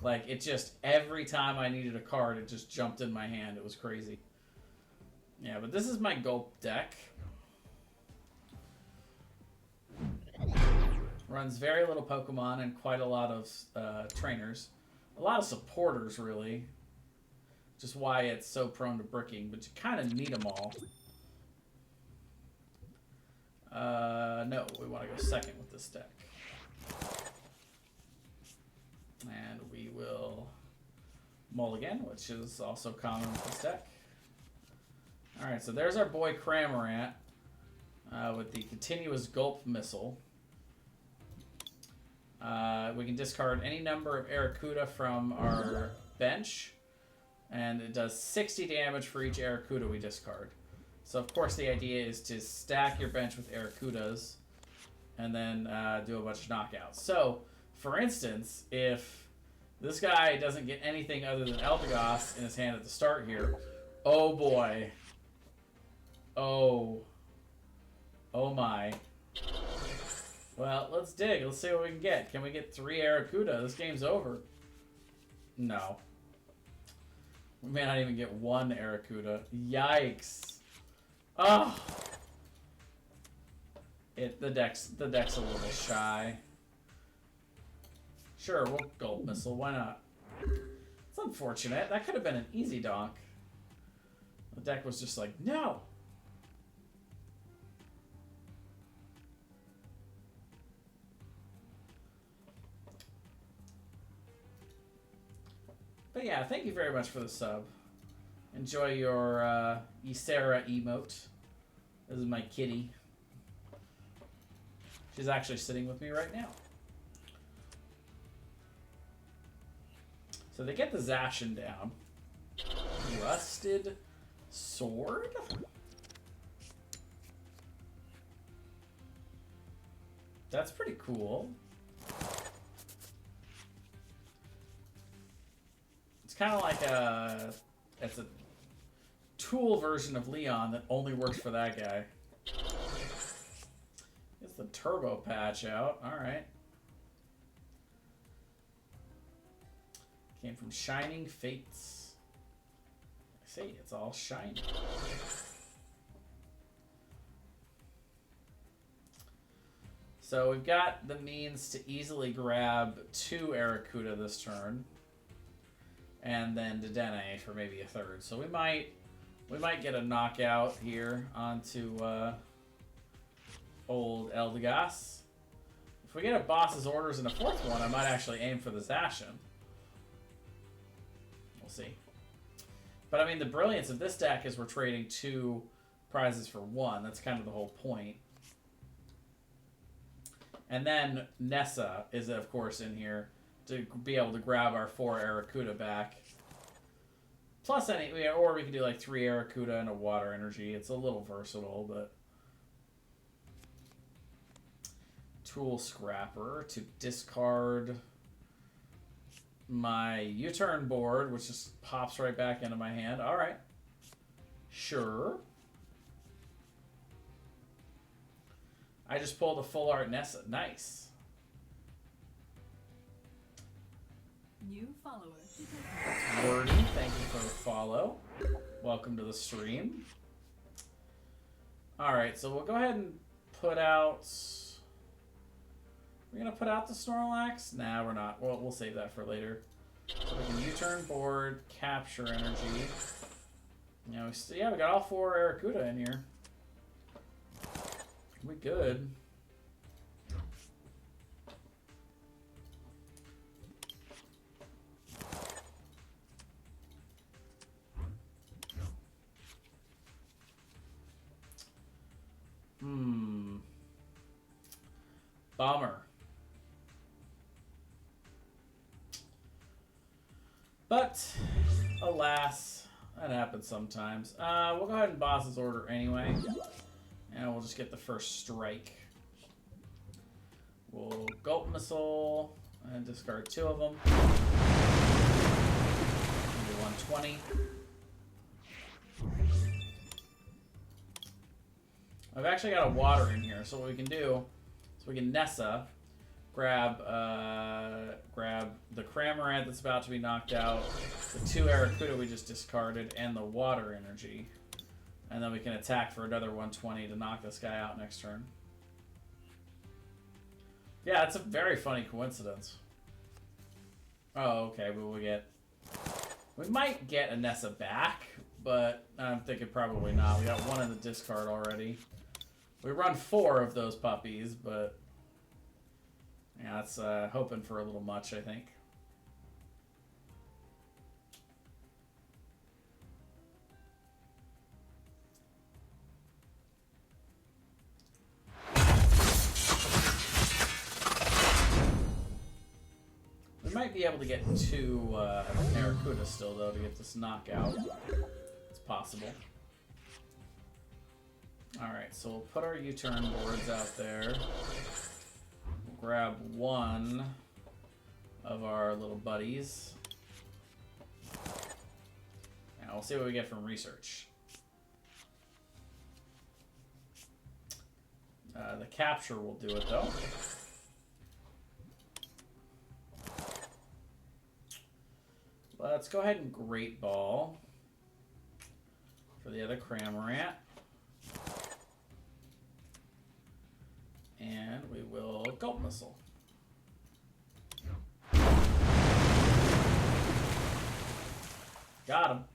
Like, it just, every time I needed a card, it just jumped in my hand. It was crazy. Yeah, but this is my Gulp deck. Runs very little Pokemon and quite a lot of trainers. A lot of supporters, really. Just why it's so prone to bricking, but you kind of need them all. No, we want to go second with this deck. And we will mulligan, which is also common with this deck. Alright, so there's our boy Cramorant with the continuous Gulp missile. We can discard any number of Arrokuda from our bench, and it does 60 damage for each Arrokuda we discard. So, of course, the idea is to stack your bench with Arrokudas and then do a bunch of knockouts. So, for instance, if this guy doesn't get anything other than Eldegoss in his hand at the start here, oh boy. Oh my. Well, let's dig. Let's see what we can get. Can we get 3 Arrokuda? This game's over. No. We may not even get 1 Arrokuda. Yikes. Oh. The deck's a little shy. Sure, we'll Gulp Missile. Why not? It's unfortunate. That could have been an easy donk. The deck was just like, no. But yeah, thank you very much for the sub. Enjoy your Ysera emote. This is my kitty. She's actually sitting with me right now. So they get the Zacian down. Rusted Sword? That's pretty cool. It's kind of like it's a tool version of Leon that only works for that guy. Gets the turbo patch out. Alright. Came from Shining Fates. I see, it's all shiny. So we've got the means to easily grab 2 Arrokuda this turn. And then Dedenne for maybe a 3rd. So we might get a knockout here onto old Eldegoss. If we get a boss's orders in a 4th one, I might actually aim for the Zacian. We'll see. But I mean, the brilliance of this deck is we're trading 2 prizes for 1. That's kind of the whole point. And then Nessa is, of course, in here to be able to grab our 4 Arrokuda back. Plus any, or we can do like 3 Arrokuda and a Water Energy. It's a little versatile, but... Tool Scrapper to discard my U-turn board, which just pops right back into my hand. Alright. Sure. I just pulled a full art Nessa. Nice. New follower. Wordy, thank you for the follow. Welcome to the stream. Alright, so we'll go ahead and put out... We're going to put out the Snorlax? Nah, we're not. We'll save that for later. So we can U-turn board, capture energy. You know, yeah, we got all 4 Arrokuda in here. We good. Bummer. But, alas, that happens sometimes. We'll go ahead and boss's order anyway. And we'll just get the first strike. We'll Gulp Missile and discard 2 of them. 120. I've actually got a water in here, so what we can do is we can Nessa, grab the Cramorant that's about to be knocked out, the 2 Aracuda we just discarded, and the water energy. And then we can attack for another 120 to knock this guy out next turn. Yeah, it's a very funny coincidence. Oh, okay, we might get a Nessa back, but I'm thinking probably not. We got 1 in the discard already. We run 4 of those puppies, but yeah, that's hoping for a little much, I think. We might be able to get 2 Aracuda still, though, to get this knockout. It's possible. Alright, so we'll put our U-turn boards out there. We'll grab 1 of our little buddies. And we'll see what we get from research. The capture will do it, though. Let's go ahead and Great Ball for the other Cramorant. And we will Gulp Missile. Got him.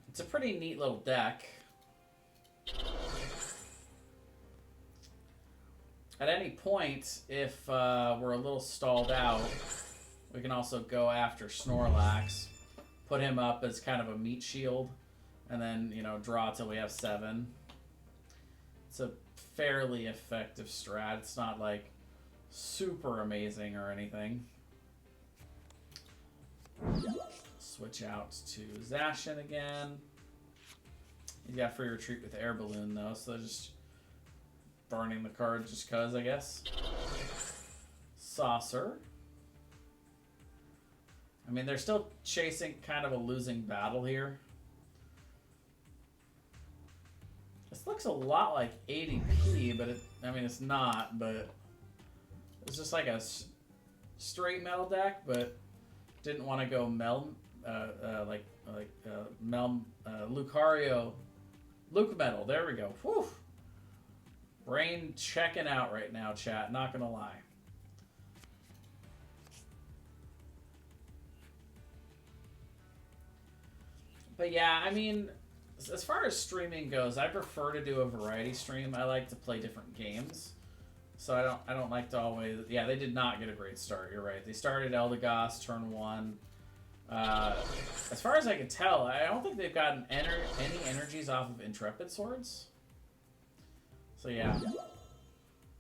It's a pretty neat little deck. At any point, if we're a little stalled out, we can also go after Snorlax, put him up as kind of a meat shield, and then, you know, draw till we have 7. It's a fairly effective strat. It's not, like, super amazing or anything. Switch out to Zacian again. He's got free retreat with Air Balloon, though, so just burning the card just cuz, I guess. Saucer. I mean, they're still chasing kind of a losing battle here. This looks a lot like ADP, but I mean, it's not, but it's just like a straight metal deck, but didn't want to go Lucario, Luke Metal. There we go. Whew. Brain checking out right now, chat. Not gonna lie. But yeah, I mean, as far as streaming goes, I prefer to do a variety stream. I like to play different games. So I don't like to always... Yeah, they did not get a great start. You're right. They started Eldegoss turn 1. As far as I can tell, I don't think they've gotten any energies off of Intrepid Swords. So yeah.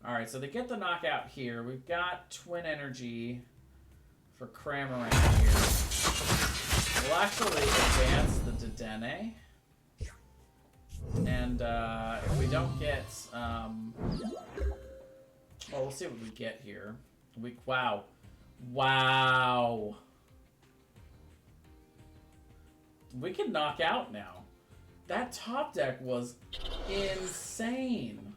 Alright, so they get the knockout here. We've got Twin Energy for Cramorant here. We'll actually advance the Dedenne. And if we don't get... well, we'll see what we get here. Wow. Wow. We can knock out now. That top deck was insane.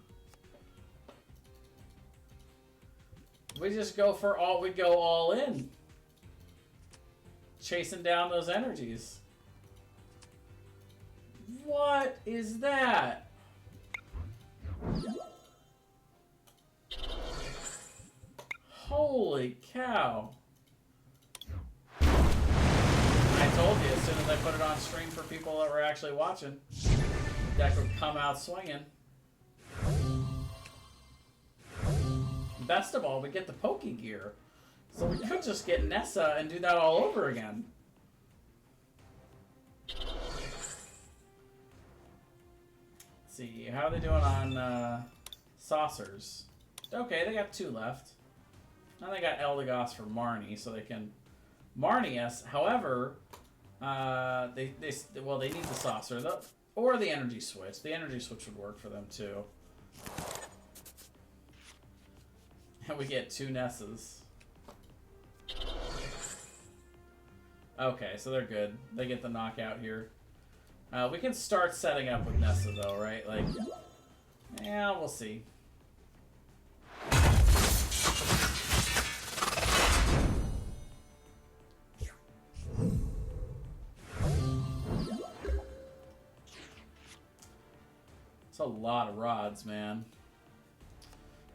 We just go for all, we go all in. Chasing down those energies. What is that? Holy cow. I told you, as soon as I put it on stream for people that were actually watching, the deck would come out swinging. Best of all, we get the Poké Gear. So we could just get Nessa and do that all over again. Let's see, how are they doing on saucers? Okay, they got 2 left. Now they got Eldegoss for Marnie, so they can Marnie us. However, they need the saucer or the energy switch. The energy switch would work for them too. And we get 2 Nessas. Okay, so they're good. They get the knockout here. We can start setting up with Nessa though, right? Like, yeah, we'll see. It's a lot of rods, man.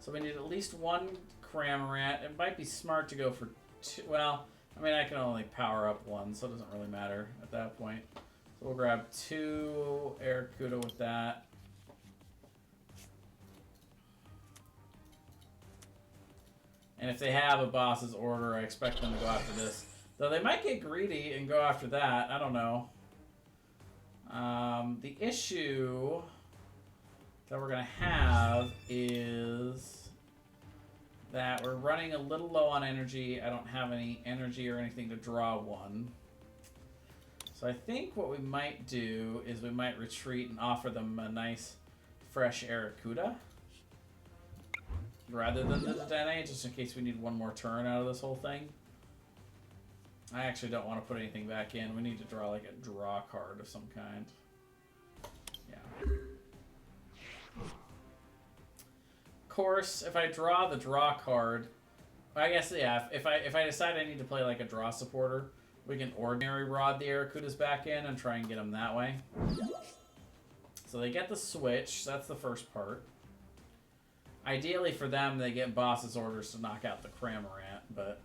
So we need at least one Cramorant. It might be smart to go for two. Well, I mean, I can only power up one, so it doesn't really matter at that point. So we'll grab 2 Arrokuda with that. And if they have a boss's order, I expect them to go after this. Though they might get greedy and go after that. I don't know. The issue that we're going to have is that we're running a little low on energy. I don't have any energy or anything to draw one. So I think what we might do is we might retreat and offer them a nice fresh Arrokuda rather than the Dedenne, just in case we need one more turn out of this whole thing. I actually don't want to put anything back in. We need to draw like a draw card of some kind. Yeah. Of course, if I draw the draw card, I guess, yeah, if I decide I need to play like a draw supporter, we can ordinary rod the Arrokudas back in and try and get them that way. So they get the switch. That's the first part. Ideally for them, they get boss's orders to knock out the Cramorant, but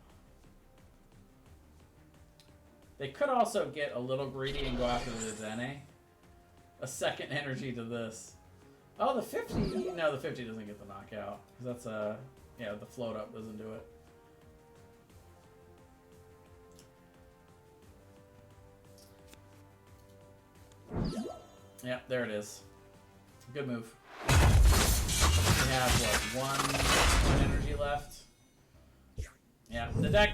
they could also get a little greedy and go after the Zene. A second energy to this. Oh, the 50. No, the 50 doesn't get the knockout. Because that's a... Yeah, the float up doesn't do it. Yeah, there it is. Good move. We have, what, one energy left? Yeah, the deck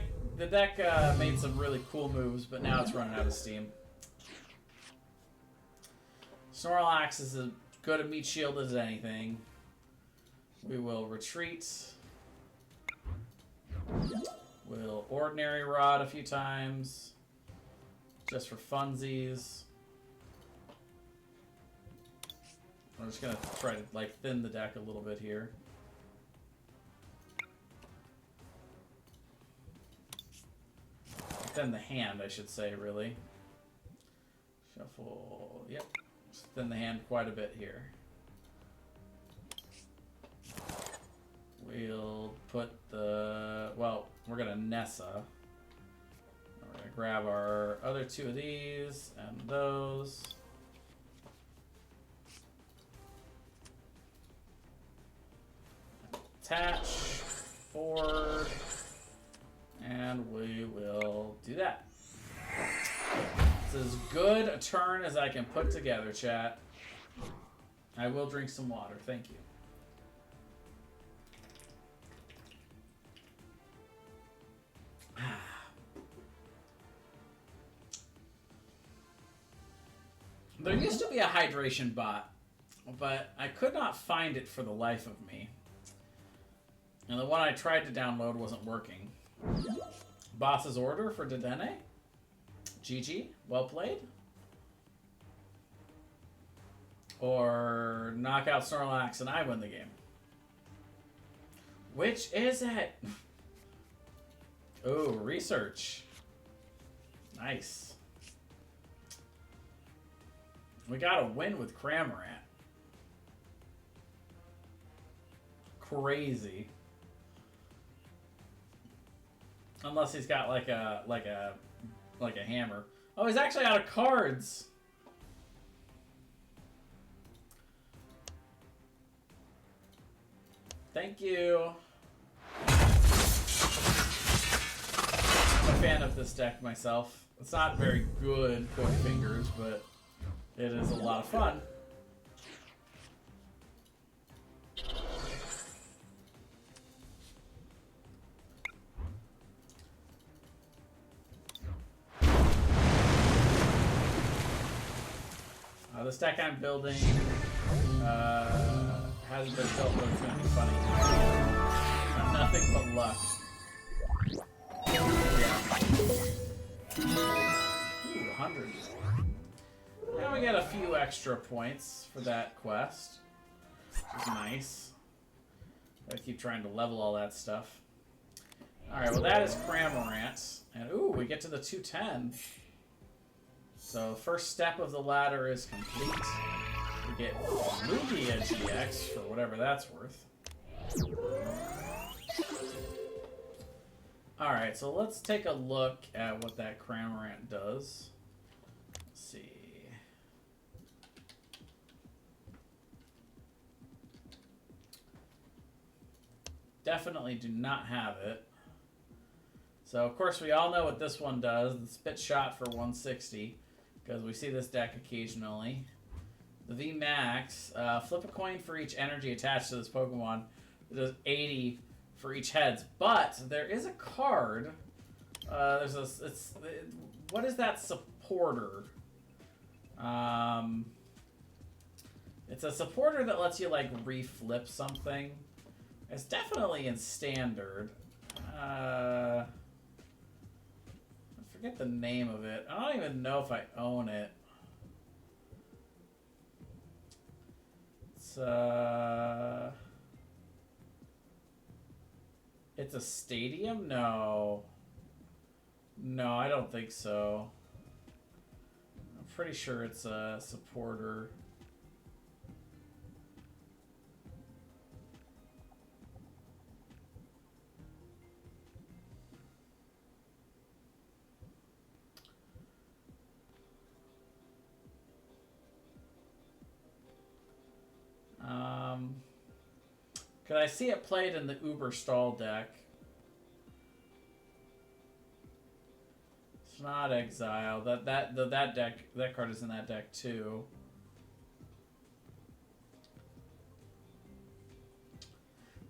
made some really cool moves, but now it's running out of steam. Snorlax is as good a meat shield as anything. We will retreat. We'll ordinary rod a few times, just for funsies. I'm just gonna try to like thin the deck a little bit here. Thin the hand, I should say, really. Shuffle. Yep. Just thin the hand quite a bit here. We'll put the... Well, we're gonna Nessa. We're gonna grab our other 2 of these and those. Attach, forward, and we will do that. It's as good a turn as I can put together, chat. I will drink some water, thank you. There used to be a hydration bot, but I could not find it for the life of me. And the one I tried to download wasn't working. Boss's order for Dedenne? GG, well played. Or knock out Snorlax and I win the game. Which is it? Oh, research. Nice. We got a win with Cramorant. Crazy. Unless he's got like a hammer. Oh, he's actually out of cards. Thank you. I'm a fan of this deck myself. It's not very good, Code Fingers, but it is a lot of fun. This deck I'm building hasn't been built, but it's going to be funny. Nothing but luck. Yeah. 100. And we get a few extra points for that quest, which is nice. I keep trying to level all that stuff. Alright, well that is Cramorant. And ooh, we get to the 210. So first step of the ladder is complete. We get Lugia GX for whatever that's worth. Alright, so let's take a look at what that Cramorant does. Let's see. Definitely do not have it. So, of course, we all know what this one does. The Spit Shot for 160, because we see this deck occasionally. The VMAX, flip a coin for each energy attached to this Pokemon. It does 80 for each heads. But there is a card. What is that supporter? It's a supporter that lets you, like, reflip something. It's definitely in standard. I forget the name of it. I don't even know if I own it. It's a stadium? No. No, I don't think so. I'm pretty sure it's a supporter. Cause I see it played in the Uber Stall deck. It's not Exile. That card is in that deck too.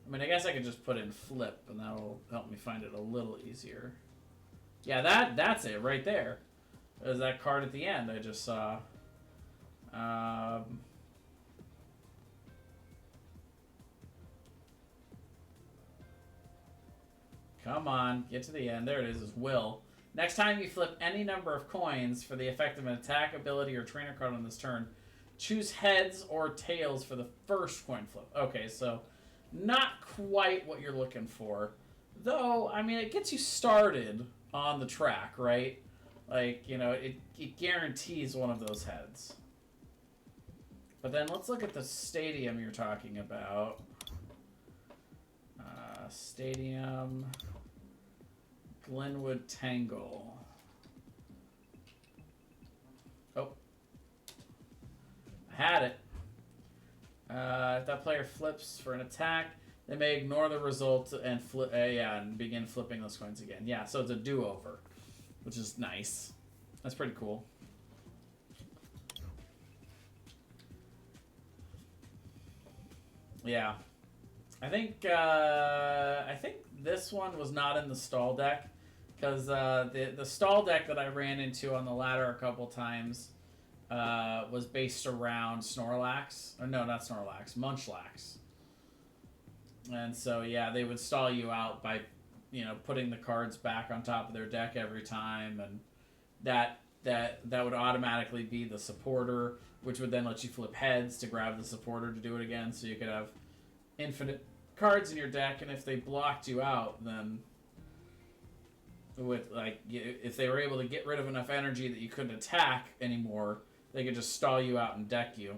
I mean, I guess I could just put in Flip, and that'll help me find it a little easier. Yeah, that's it right there. There's that card at the end I just saw. Come on, get to the end. There it is Will. Next time you flip any number of coins for the effect of an attack, ability, or trainer card on this turn, choose heads or tails for the first coin flip. Okay, so not quite what you're looking for. Though, I mean, it gets you started on the track, right? Like, you know, it guarantees one of those heads. But then let's look at the stadium you're talking about. Stadium... Glenwood Tangle. Oh. I had it. If that player flips for an attack, they may ignore the result and flip. And begin flipping those coins again. Yeah, so it's a do-over, which is nice. That's pretty cool. Yeah, I think this one was not in the stall deck. Because the stall deck that I ran into on the ladder a couple times was based around Snorlax. Or no, not Snorlax, Munchlax. And so, yeah, they would stall you out by, you know, putting the cards back on top of their deck every time. And that would automatically be the supporter, which would then let you flip heads to grab the supporter to do it again. So you could have infinite cards in your deck. And if they blocked you out, then... with, like, if they were able to get rid of enough energy that you couldn't attack anymore, they could just stall you out and deck you.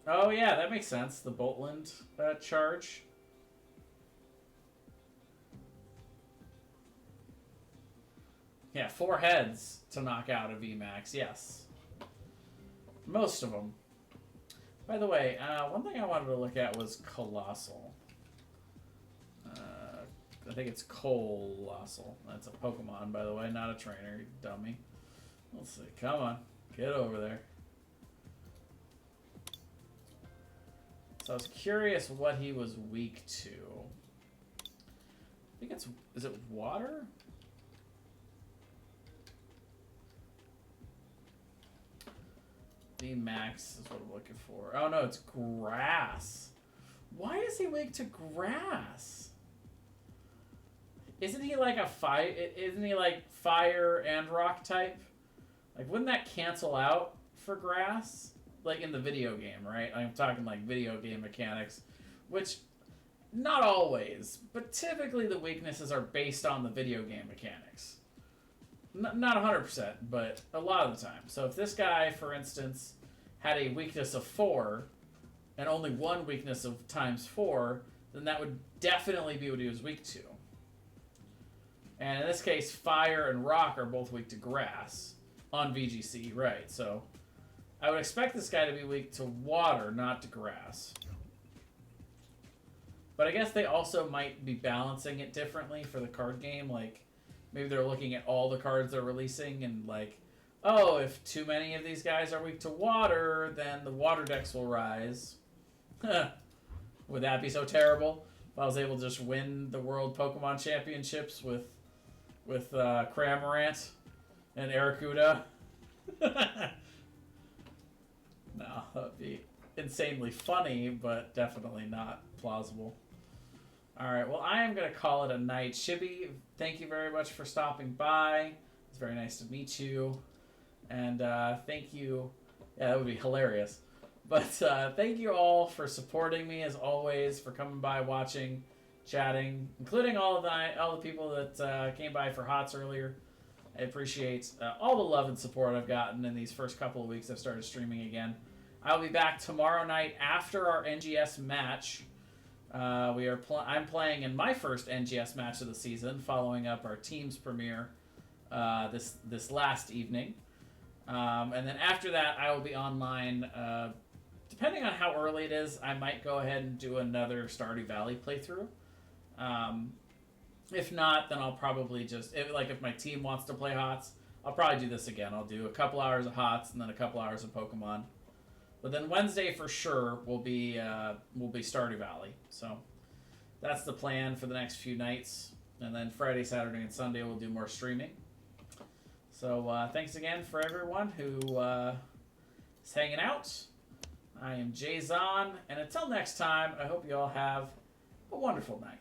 Oh, yeah, that makes sense. The Boltland charge. Yeah, 4 heads to knock out a VMAX, yes. Most of them. By the way, one thing I wanted to look at was Colossal. I think it's Colossal. That's a Pokemon, by the way, not a trainer, you dummy. Let's see. Come on. Get over there. So I was curious what he was weak to. I think it's... Is it water? Max is what I'm looking for. Oh no, it's grass. Why is he weak to grass? Isn't he like a fire? Isn't he like fire and rock type? Like, wouldn't that cancel out for grass? Like in the video game, right? I'm talking like video game mechanics, which not always, but typically the weaknesses are based on the video game mechanics. Not 100%, but a lot of the time. So if this guy, for instance, had a weakness of 4 and only one weakness of times 4, then that would definitely be what he was weak to. And in this case, fire and rock are both weak to grass on VGC, right? So I would expect this guy to be weak to water, not to grass. But I guess they also might be balancing it differently for the card game. Like, maybe they're looking at all the cards they're releasing and like, oh, if too many of these guys are weak to water, then the water decks will rise. Would that be so terrible? If I was able to just win the World Pokemon Championships with Cramorant and Arrokuda? No, that would be insanely funny, but definitely not plausible. Alright, well, I am going to call it a night. Chibi, thank you very much for stopping by. It's very nice to meet you. And thank you. Yeah, that would be hilarious. But thank you all for supporting me, as always, for coming by, watching, chatting, including all the people that came by for HOTS earlier. I appreciate all the love and support I've gotten in these first couple of weeks I've started streaming again. I'll be back tomorrow night after our NGS match. I'm playing in my first NGS match of the season, following up our team's premiere this last evening. And then after that, I will be online. Depending on how early it is, I might go ahead and do another Stardew Valley playthrough. If not, then I'll probably just if my team wants to play HOTS, I'll probably do this again. I'll do a couple hours of HOTS and then a couple hours of Pokemon. But then Wednesday for sure will be Stardew Valley. So that's the plan for the next few nights. And then Friday, Saturday, and Sunday we'll do more streaming. So thanks again for everyone who is hanging out. I am Jayzon, and until next time, I hope you all have a wonderful night.